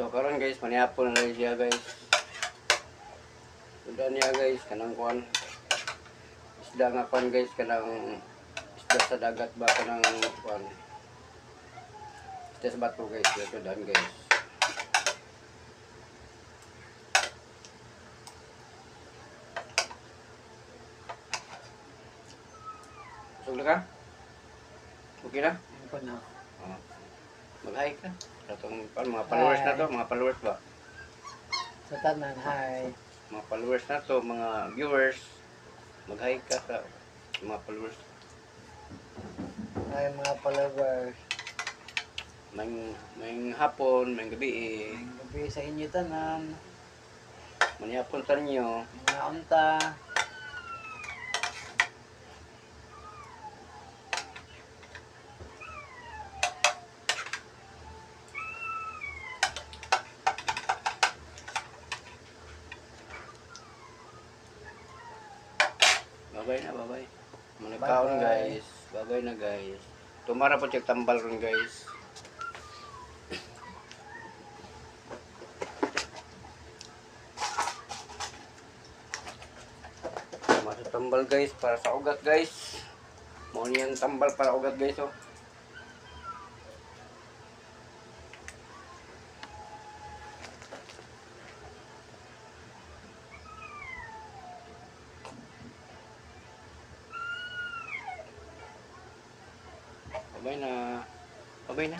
karon guys, manihapon na rin siya guys. Sudah niya guys, kanang kuan. Isda nga kuan guys, kanang isda sa dagat ba kanang kuan. Isda sa bato guys, sudah guys. Busog na ka? Okay na? Ano na? Mag-hi ka. Itong mga followers na to, mga followers ba? Sa tanan, hi. Mga followers na to, mga viewers. Mag-hi ka sa mga followers. Hi mga followers. May hapon, may gabi eh. Gabi sa inyo tanan. Manihapon sa inyo. Mga unta. Babay na, babay. Manikaon guys. Babay na guys. Tumara po check tambal ron guys. Masuk tambal guys para sa ugat guys. Mau niyang tambal para ugat guys oh. Babay na. Babay na.